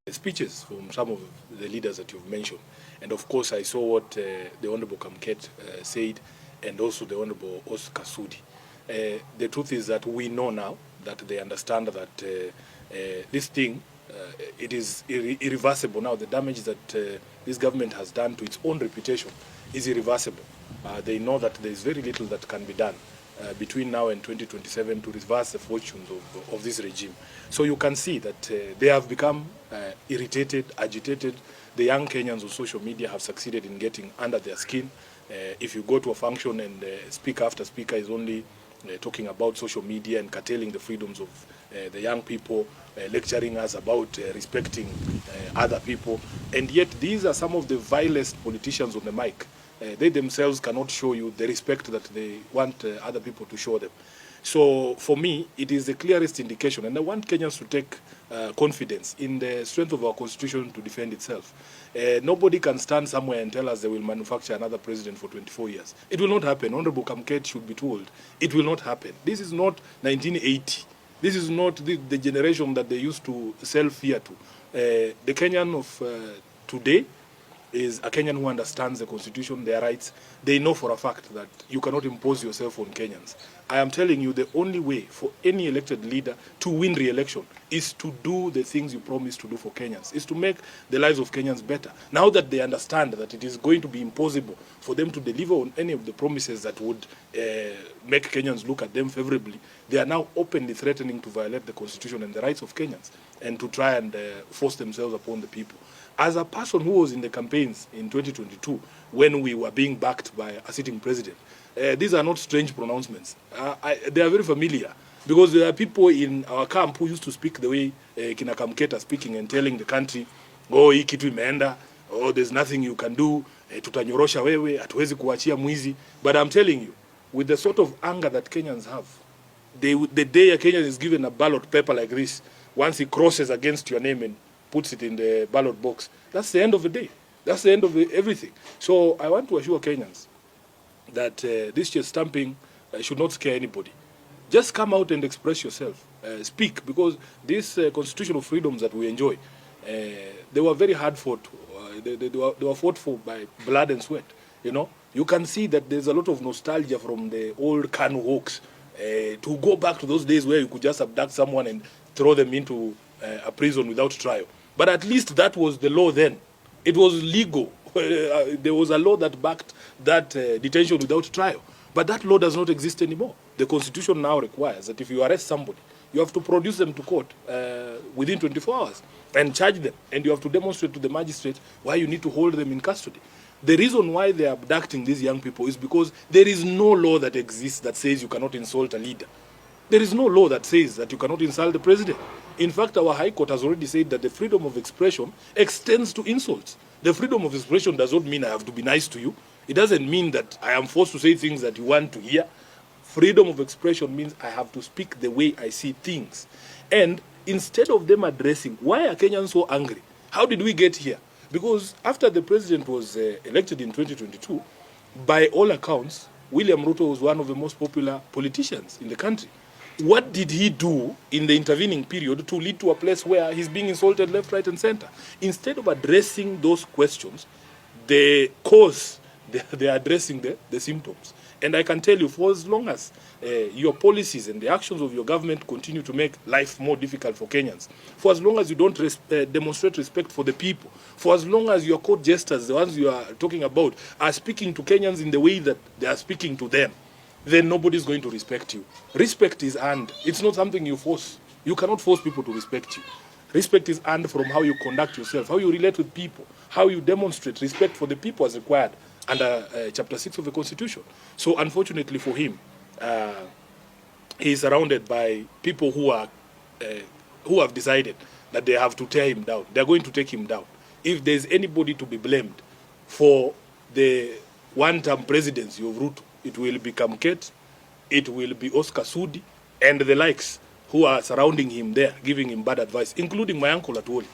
speeches from some of the leaders that you've mentioned. And of course, I saw what the Honorable Kamket said, and also the Honorable Oscar Sudi. The truth is that we know now that they understand that this thing, it is irreversible now. The damage that this government has done to its own reputation is irreversible. They know that there is very little that can be done between now and 2027 to reverse the fortunes of this regime. So you can see that they have become irritated, agitated. The young Kenyans on social media have succeeded in getting under their skin. If you go to a function and speaker after speaker is only talking about social media and curtailing the freedoms of the young people, lecturing us about respecting other people, and yet these are some of the vilest politicians on the mic. They themselves cannot show you the respect that they want other people to show them. So for me, it is the clearest indication, and I want Kenyans to take confidence in the strength of our constitution to defend itself. Nobody can stand somewhere and tell us they will manufacture another president for 24 years. It will not happen. Honorable Kamket should be told. It will not happen. This is not 1980. This is not the generation that they used to sell fear to. The Kenyan of today is a Kenyan who understands the constitution, their rights. They know for a fact that you cannot impose yourself on Kenyans. I am telling you, the only way for any elected leader to win re-election is to do the things you promise to do for Kenyans, is to make the lives of Kenyans better. Now that they understand that it is going to be impossible for them to deliver on any of the promises that would make Kenyans look at them favorably, they are now openly threatening to violate the constitution and the rights of Kenyans and to try and force themselves upon the people. As a person who was in the campaigns in 2022, when we were being backed by a sitting president, these are not strange pronouncements. They are very familiar, because there are people in our camp who used to speak the way Kina Kamketa speaking and telling the country, oh, hii kitu imeenda, oh, there's nothing you can do, tutanyorosha wewe, hatuwezi kuachia mwizi. But I'm telling you, with the sort of anger that Kenyans have, the day a Kenyan is given a ballot paper like this, once he crosses against your name and puts it in the ballot box, that's the end of the day. That's the end of everything. So I want to assure Kenyans that this chest stamping should not scare anybody. Just come out and express yourself. Speak, because these constitutional freedoms that we enjoy, they were very hard fought. They were fought for by blood and sweat. You know, you can see that there's a lot of nostalgia from the old Kanu Hawks to go back to those days where you could just abduct someone and throw them into a prison without trial. But at least that was the law then. It was legal. There was a law that backed that detention without trial. But that law does not exist anymore. The Constitution now requires that if you arrest somebody, you have to produce them to court within 24 hours and charge them. And you have to demonstrate to the magistrate why you need to hold them in custody. The reason why they are abducting these young people is because there is no law that exists that says you cannot insult a leader. There is no law that says that you cannot insult the president. In fact, our High Court has already said that the freedom of expression extends to insults. The freedom of expression does not mean I have to be nice to you. It doesn't mean that I am forced to say things that you want to hear. Freedom of expression means I have to speak the way I see things. And instead of them addressing, why are Kenyans so angry? How did we get here? Because after the president was elected in 2022, by all accounts, William Ruto was one of the most popular politicians in the country. What did he do in the intervening period to lead to a place where he's being insulted left, right, and center? Instead of addressing those questions, the cause, they are addressing the symptoms. And I can tell you, for as long as your policies and the actions of your government continue to make life more difficult for Kenyans, for as long as you don't demonstrate respect for the people, for as long as your court jesters, the ones you are talking about, are speaking to Kenyans in the way that they are speaking to them, then nobody's going to respect you. Respect is earned. It's not something you force. You cannot force people to respect you. Respect is earned from how you conduct yourself, how you relate with people, how you demonstrate respect for the people as required under Chapter 6 of the Constitution. So unfortunately for him, he is surrounded by people who have decided that they have to tear him down. They're going to take him down. If there's anybody to be blamed for the one-term presidency of Ruto, it will be Kamket, it will be Oscar Sudi, and the likes who are surrounding him there, giving him bad advice, including my uncle Atwoli.